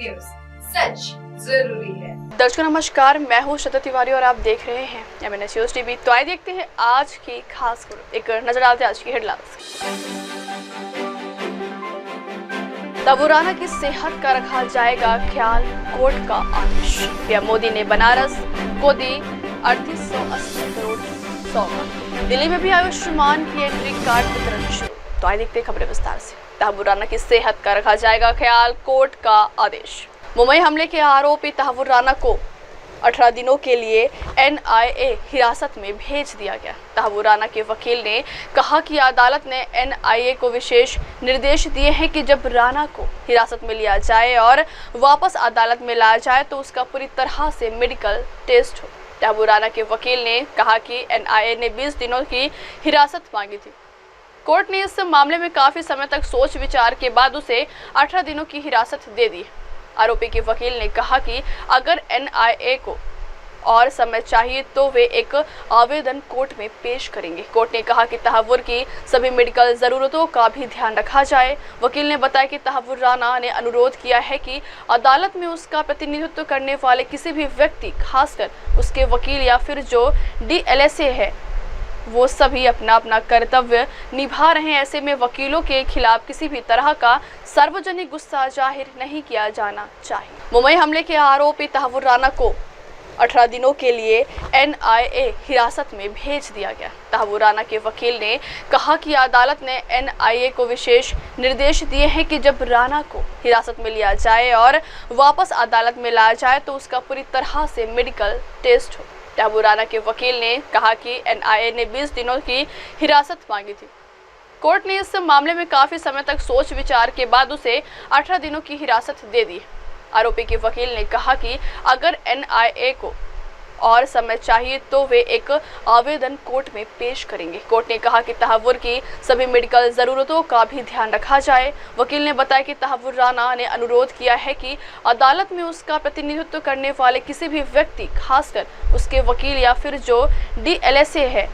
News, सच जरूरी है। दर्शकों नमस्कार, मैं हूँ श्रद्धा तिवारी और आप देख रहे हैं MNS न्यूज टीवी। तो आइए देखते हैं आज की खास खबर। एक नजर डालते हैं आज की हेडलाइंस। तबू राणा की सेहत का रखा जाएगा ख्याल, कोर्ट का आदेश। पीएम मोदी ने बनारस को दी 3880 करोड़ की सौगात। दिल्ली में भी आयुष्मान की एंट्री कार्ड वितरण शुरू। तो आइए देखते हैं खबरें विस्तार से। तबू राणा की सेहत का रखा जाएगा ख्याल, कोर्ट का आदेश। मुंबई हमले के आरोपी तहव्वुर राणा को 18 दिनों के लिए NIA हिरासत में भेज दिया गया। तहव्वुर राणा के वकील ने कहा कि अदालत ने NIA को विशेष निर्देश दिए हैं कि जब राणा को हिरासत में लिया जाए और वापस अदालत में लाया जाए तो उसका पूरी तरह से मेडिकल टेस्ट हो। तहव्वुर राणा के वकील ने कहा कि NIA ने 20 दिनों की हिरासत मांगी थी। कोर्ट ने इस मामले में काफी समय तक सोच विचार के बाद उसे 18 दिनों की हिरासत दे दी। आरोपी के वकील ने कहा कि अगर NIA को और समय चाहिए तो वे एक आवेदन कोर्ट में पेश करेंगे। कोर्ट ने कहा कि तहव्वुर की सभी मेडिकल जरूरतों का भी ध्यान रखा जाए। वकील ने बताया कि तहव्वुर राणा ने अनुरोध किया है कि अदालत में उसका प्रतिनिधित्व करने वाले किसी भी व्यक्ति, खासकर उसके वकील या फिर जो DLSA है, वो सभी अपना अपना कर्तव्य निभा रहे हैं। ऐसे में वकीलों के खिलाफ किसी भी तरह का सार्वजनिक गुस्सा जाहिर नहीं किया जाना चाहिए। मुंबई हमले के आरोपी तहव्वुर राणा को 18 दिनों के लिए NIA हिरासत में भेज दिया गया। तहव्वुर राणा के वकील ने कहा कि अदालत ने NIA को विशेष निर्देश दिए हैं कि जब राणा को हिरासत में लिया जाए और वापस अदालत में लाया जाए तो उसका पूरी तरह से मेडिकल टेस्ट हो। तहव्वुर राणा के वकील ने कहा कि NIA ने 20 दिनों की हिरासत मांगी थी। कोर्ट ने इस मामले में काफी समय तक सोच विचार के बाद उसे 18 दिनों की हिरासत दे दी। आरोपी के वकील ने कहा कि अगर NIA को और समय चाहिए तो वे एक आवेदन कोर्ट में पेश करेंगे। कोर्ट ने कहा कि तहव्वुर की सभी मेडिकल जरूरतों का भी ध्यान रखा जाए। वकील ने बताया कि तहव्वुर राणा ने अनुरोध किया है कि अदालत में उसका प्रतिनिधित्व करने वाले किसी भी व्यक्ति, खासकर उसके वकील या फिर जो DLSA है,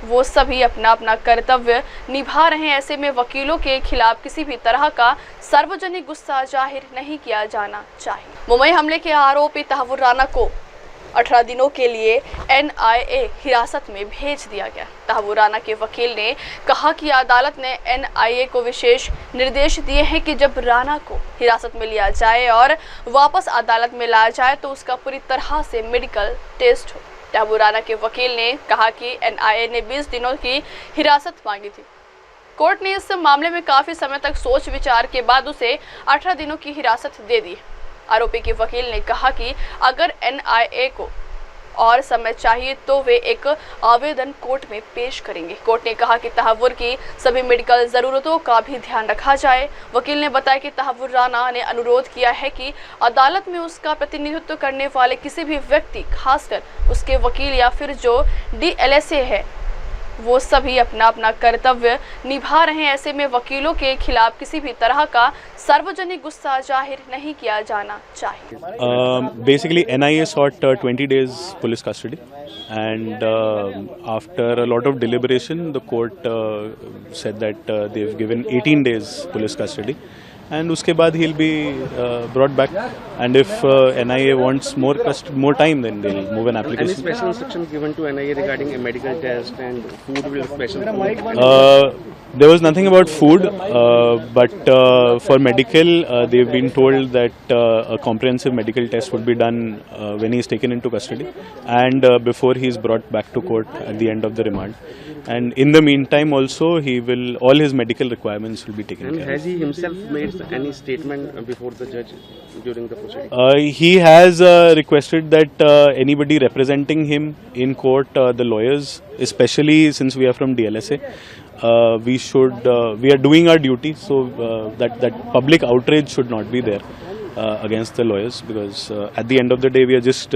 वो सभी अपना अपना कर्तव्य निभा रहे हैं। ऐसे में वकीलों के खिलाफ किसी भी तरह का सार्वजनिक गुस्सा जाहिर नहीं किया जाना चाहिए। मुंबई हमले के आरोपी तहव्वुर राणा को 18 दिनों के लिए NIA हिरासत में भेज दिया गया। तहव्वुर राणा के वकील ने कहा कि अदालत ने NIA को विशेष निर्देश दिए हैं कि जब राणा को हिरासत में लिया जाए और वापस अदालत में लाया जाए तो उसका पूरी तरह से मेडिकल टेस्ट हो। तहव्वुर राणा के वकील ने कहा कि NIA ने 20 दिनों की हिरासत मांगी थी। कोर्ट ने इस मामले में काफी समय तक सोच विचार के बाद उसे 18 दिनों की हिरासत दे दी। आरोपी के वकील ने कहा कि अगर NIA को और समय चाहिए तो वे एक आवेदन कोर्ट में पेश करेंगे। कोर्ट ने कहा कि तहव्वुर की सभी मेडिकल जरूरतों का भी ध्यान रखा जाए। वकील ने बताया कि तहव्वुर राणा ने अनुरोध किया है कि अदालत में उसका प्रतिनिधित्व करने वाले किसी भी व्यक्ति, खासकर उसके वकील या फिर जो DLSA है, वो सभी अपना अपना कर्तव्य निभा रहे हैं। ऐसे में वकीलों के खिलाफ किसी भी तरह का सार्वजनिक गुस्सा जाहिर नहीं किया जाना चाहिए। Basically, NIA sought 20 days police custody, and after a lot of deliberation, the court said that they've given 18 days police custody. And उसके बाद he'll be brought back, and if NIA wants more time, then they'll move an application. Any special instruction given to NIA regarding a medical test and food will special food? There was nothing about food, but for medical, they've been told that a comprehensive medical test would be done when he is taken into custody and before he is brought back to court at the end of the remand. And in the meantime, also all his medical requirements will be taken care of. And has he himself made any statement before the judge during the proceeding? He has requested that anybody representing him in court, the lawyers, especially since we are from DLSA, we are doing our duty, so that public outrage should not be there against the lawyers, because at the end of the day we are just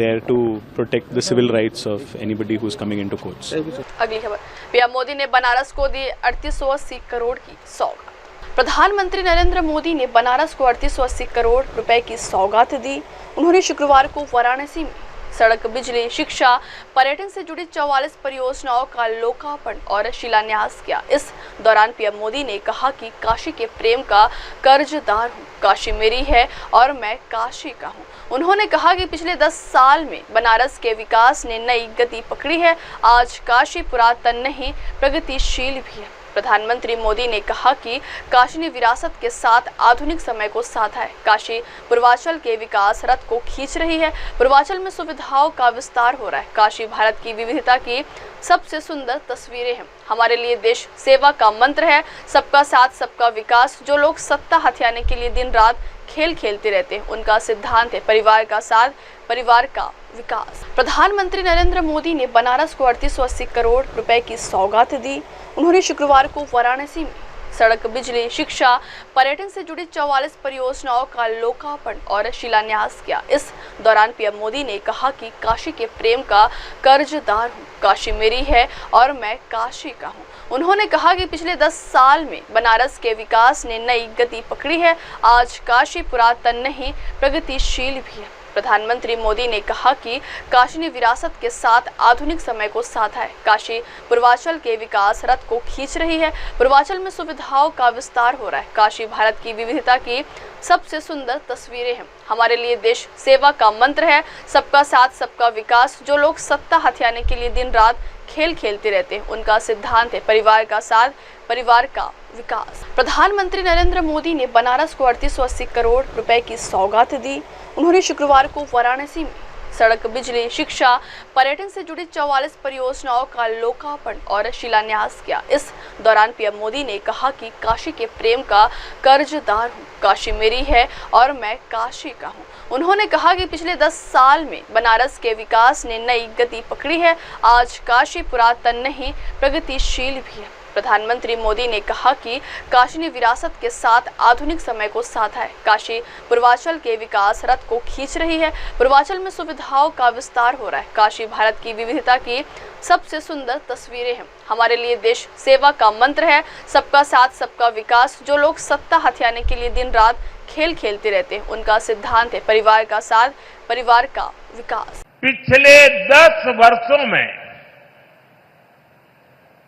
there to protect the civil rights of anybody who is coming into courts. अगली खबर, PM Modi ने बनारस को दी 3880 करोड़ की सौगात। प्रधानमंत्री नरेंद्र मोदी ने बनारस को 3880 करोड़ रुपए की सौगात दी। उन्होंने शुक्रवार को वाराणसी में सड़क, बिजली, शिक्षा, पर्यटन से जुड़ी 44 परियोजनाओं का लोकार्पण और शिलान्यास किया। इस दौरान पीएम मोदी ने कहा कि काशी के प्रेम का कर्जदार हूँ, काशी मेरी है और मैं काशी का हूँ। उन्होंने कहा कि पिछले 10 साल में बनारस के विकास ने नई गति पकड़ी है। आज काशी पुरातन नहीं, प्रगतिशील भी है। प्रधानमंत्री मोदी ने कहा कि काशी ने विरासत के साथ आधुनिक समय को साधा है। काशी पूर्वांचल के विकास रथ को खींच रही है। पूर्वांचल में सुविधाओं का विस्तार हो रहा है। काशी भारत की विविधता की सबसे सुंदर तस्वीरें हैं। हमारे लिए देश सेवा का मंत्र है, सबका साथ सबका विकास। जो लोग सत्ता हथियाने के लिए दिन रात खेल खेलते रहते हैं, उनका सिद्धांत है परिवार का साथ, परिवार का विकास। प्रधानमंत्री नरेंद्र मोदी ने बनारस को 3880 करोड़ रुपए की सौगात दी। उन्होंने शुक्रवार को वाराणसी में सड़क, बिजली, शिक्षा, पर्यटन से जुड़ी 44 परियोजनाओं का लोकार्पण और शिलान्यास किया। इस दौरान पीएम मोदी ने कहा कि काशी के प्रेम का कर्जदार हूँ, काशी मेरी है और मैं काशी का हूँ। उन्होंने कहा कि पिछले 10 साल में बनारस के विकास ने नई गति पकड़ी है। आज काशी पुरातन नहीं, प्रगतिशील भी है। प्रधानमंत्री मोदी ने कहा कि काशी ने विरासत के साथ आधुनिक समय को साधा है। काशी पूर्वांचल के विकास रथ को खींच रही है। पूर्वांचल में सुविधाओं का विस्तार हो रहा है। काशी भारत की विविधता की सबसे सुंदर तस्वीरें हैं। हमारे लिए देश सेवा का मंत्र है, सबका साथ सबका विकास। जो लोग सत्ता हथियाने के लिए दिन रात खेल खेलते रहते हैं, उनका सिद्धांत है परिवार का साथ, परिवार का विकास। प्रधानमंत्री नरेंद्र मोदी ने बनारस को 3880 करोड़ रुपए की सौगात दी। उन्होंने शुक्रवार को वाराणसी में सड़क, बिजली, शिक्षा, पर्यटन से जुड़ी 44 परियोजनाओं का लोकार्पण और शिलान्यास किया। इस दौरान पीएम मोदी ने कहा कि काशी के प्रेम का कर्जदार हूँ, काशी मेरी है और मैं काशी का हूँ। उन्होंने कहा कि पिछले 10 साल में बनारस के विकास ने नई गति पकड़ी है। आज काशी पुरातन नहीं, प्रगतिशील भी है। प्रधानमंत्री मोदी ने कहा कि काशी ने विरासत के साथ आधुनिक समय को साधा है। काशी पूर्वांचल के विकास रथ को खींच रही है। पूर्वांचल में सुविधाओं का विस्तार हो रहा है। काशी भारत की विविधता की सबसे सुंदर तस्वीरें हैं। हमारे लिए देश सेवा का मंत्र है, सबका साथ सबका विकास। जो लोग सत्ता हथियाने के लिए दिन रात खेल खेलते रहते हैं, उनका सिद्धांत है परिवार का साथ, परिवार का विकास। पिछले 10 वर्षों में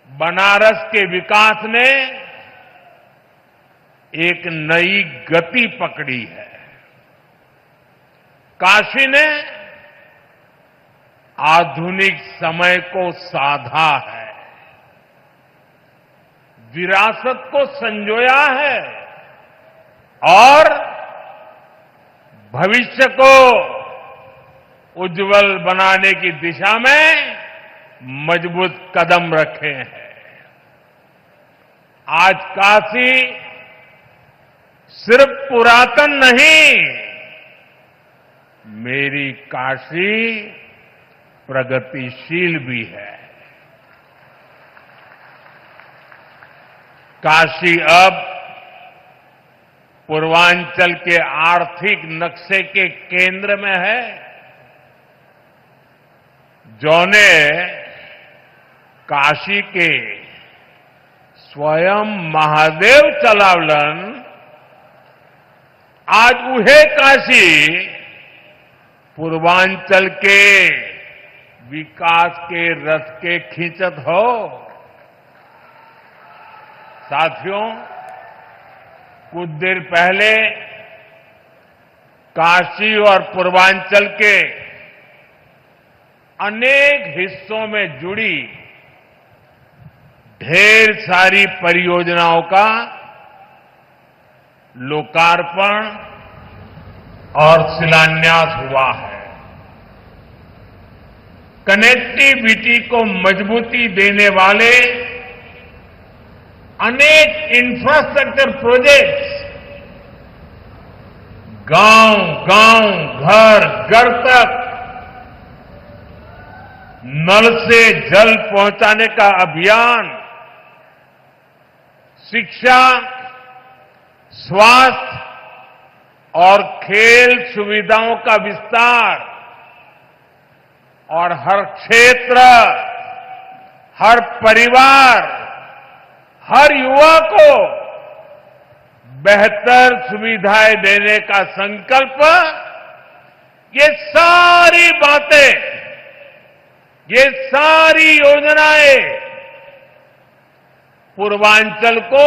बनारस के विकास ने एक नई गति पकड़ी है। काशी ने आधुनिक समय को साधा है, विरासत को संजोया है और भविष्य को उज्जवल बनाने की दिशा में मजबूत कदम रखे हैं। आज काशी सिर्फ पुरातन नहीं, मेरी काशी प्रगतिशील भी है। काशी अब पूर्वांचल के आर्थिक नक्शे के केंद्र में है, जोने काशी के स्वयं महादेव चलावलन आज उहे काशी पूर्वांचल के विकास के रथ के खींचत हो। साथियों, कुछ देर पहले काशी और पूर्वांचल के अनेक हिस्सों में जुड़ी ढेर सारी परियोजनाओं का लोकार्पण और शिलान्यास हुआ है। कनेक्टिविटी को मजबूती देने वाले अनेक इंफ्रास्ट्रक्चर प्रोजेक्ट्स गांव-गांव, घर-घर तक नल से जल पहुंचाने का अभियान, शिक्षा, स्वास्थ्य और खेल सुविधाओं का विस्तार और हर क्षेत्र, हर परिवार, हर युवा को बेहतर सुविधाएं देने का संकल्प ये सारी बातें, ये सारी योजनाएं पूर्वांचल को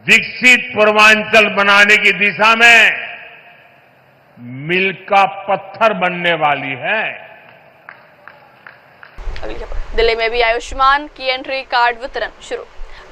विकसित पूर्वांचल बनाने की दिशा में मील का पत्थर बनने वाली है। दिल्ली में भी आयुष्मान की एंट्री कार्ड वितरण शुरू।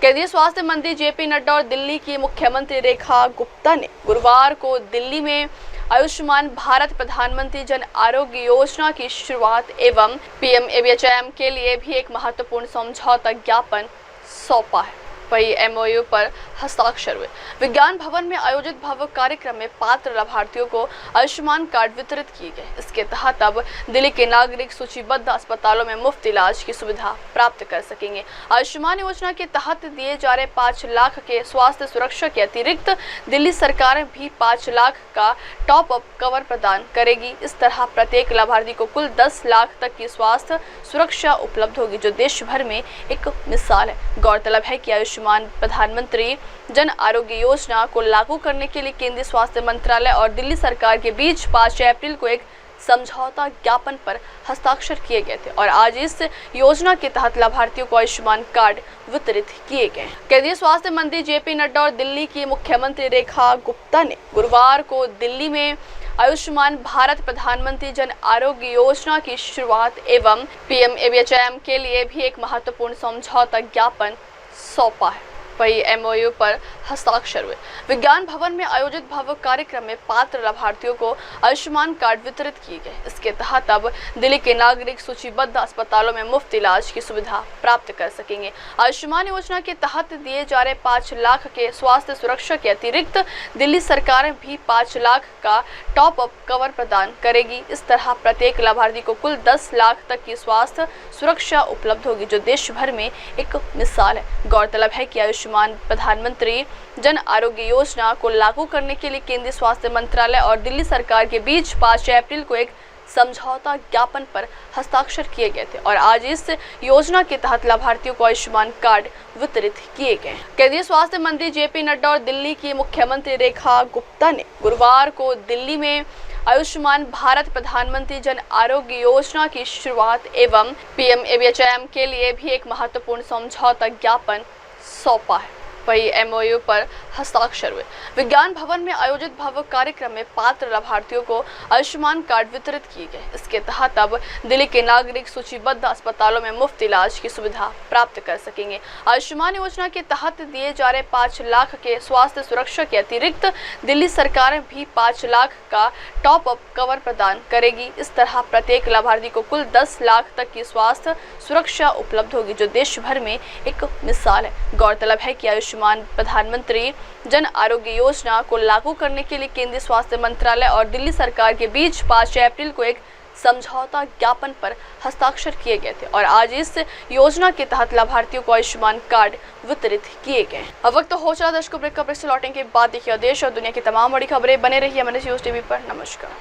केंद्रीय स्वास्थ्य मंत्री जेपी नड्डा और दिल्ली की मुख्यमंत्री रेखा गुप्ता ने गुरुवार को दिल्ली में आयुष्मान भारत प्रधानमंत्री जन आरोग्य योजना की शुरुआत एवं पीएमएवीएचएम के लिए भी एक महत्वपूर्ण समझौता ज्ञापन सौंपा है। वही एमओयू पर हस्ताक्षर हुए। विज्ञान भवन में आयोजित भव्य कार्यक्रम में पात्र लाभार्थियों को आयुष्मान कार्ड वितरित किए गए। इसके तहत अब दिल्ली के नागरिक सूचीबद्ध अस्पतालों में मुफ्त इलाज की सुविधा प्राप्त कर सकेंगे। आयुष्मान योजना के तहत दिए जा रहे 5 लाख के स्वास्थ्य सुरक्षा के अतिरिक्त दिल्ली सरकार भी 5 लाख का टॉप अप कवर प्रदान करेगी। इस तरह प्रत्येक लाभार्थी को कुल 10 लाख तक की स्वास्थ्य सुरक्षा उपलब्ध होगी, जो देश भर में एक मिसाल है। गौरतलब है कि आयुष्मान प्रधानमंत्री जन आरोग्य योजना को लागू करने के लिए केंद्रीय स्वास्थ्य मंत्रालय और दिल्ली सरकार के बीच 5 अप्रैल को एक समझौता ज्ञापन पर हस्ताक्षर किए गए थे और आज इस योजना के तहत लाभार्थियों को आयुष्मान कार्ड वितरित किए गए। केंद्रीय स्वास्थ्य मंत्री जेपी नड्डा और दिल्ली की मुख्यमंत्री रेखा गुप्ता ने गुरुवार को दिल्ली में आयुष्मान भारत प्रधानमंत्री जन आरोग्य योजना की शुरुआत एवं पीएमएवीएचएम के लिए भी एक महत्वपूर्ण समझौता ज्ञापन सौंपा है। वही एमओयू पर हस्ताक्षर हुए। विज्ञान भवन में आयोजित भव्य कार्यक्रम में पात्र लाभार्थियों को आयुष्मान कार्ड वितरित किए गए। इसके तहत अब दिल्ली के नागरिक सूचीबद्ध अस्पतालों में मुफ्त इलाज की सुविधा प्राप्त कर सकेंगे। आयुष्मान योजना के तहत दिए जा रहे 5 लाख के स्वास्थ्य सुरक्षा के अतिरिक्त दिल्ली सरकार भी 5 लाख का टॉप अप कवर प्रदान करेगी। इस तरह प्रत्येक लाभार्थी को कुल 10 लाख तक की स्वास्थ्य सुरक्षा उपलब्ध होगी, जो देश भर में एक मिसाल है। गौरतलब है कि आयुष्मान प्रधानमंत्री जन आरोग्य योजना को लागू करने के लिए केंद्रीय स्वास्थ्य मंत्रालय और दिल्ली सरकार के बीच 5 अप्रैल को एक समझौता ज्ञापन पर हस्ताक्षर किए गए थे और आज इस योजना के तहत लाभार्थियों को आयुष्मान कार्ड वितरित किए गए। केंद्रीय स्वास्थ्य मंत्री जेपी नड्डा और दिल्ली की मुख्यमंत्री रेखा गुप्ता ने गुरुवार को दिल्ली में आयुष्मान भारत प्रधानमंत्री जन आरोग्य योजना की शुरुआत एवं पीएमएवीएचएम के लिए भी एक महत्वपूर्ण समझौता ज्ञापन सौंपा है। वही एमओयू पर हस्ताक्षर हुए। विज्ञान भवन में आयोजित भव्य कार्यक्रम में पात्र लाभार्थियों को आयुष्मान कार्ड वितरित किए गए। इसके तहत अब दिल्ली के नागरिक सूचीबद्ध अस्पतालों में मुफ्त इलाज की सुविधा प्राप्त कर सकेंगे। आयुष्मान योजना के तहत दिए जा रहे 5 लाख के स्वास्थ्य सुरक्षा के अतिरिक्त दिल्ली सरकार भी 5 लाख का टॉप अप कवर प्रदान करेगी। इस तरह प्रत्येक लाभार्थी को कुल 10 लाख तक की स्वास्थ्य सुरक्षा उपलब्ध होगी, जो देश भर में एक मिसाल है। गौरतलब है कि आयुष्मान प्रधानमंत्री जन आरोग्य योजना को लागू करने के लिए केंद्रीय स्वास्थ्य मंत्रालय और दिल्ली सरकार के बीच 5 अप्रैल को एक समझौता ज्ञापन पर हस्ताक्षर किए गए थे और आज इस योजना के तहत लाभार्थियों को आयुष्मान कार्ड वितरित किए गए। अब वक्त हो चला दर्शकों ब्रेक का। ब्रेक से लौटेंगे के बाद देखिए देश और दुनिया की तमाम बड़ी खबरें। बने रहिए एमएनएस न्यूज टीवी पर। नमस्कार।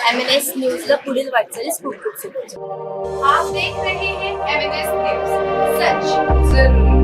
एमएनएस न्यूज ला पुढील वाटचाली स्कूप से। आप देख रहे हैं एमएनएस न्यूज, सच जरूरी।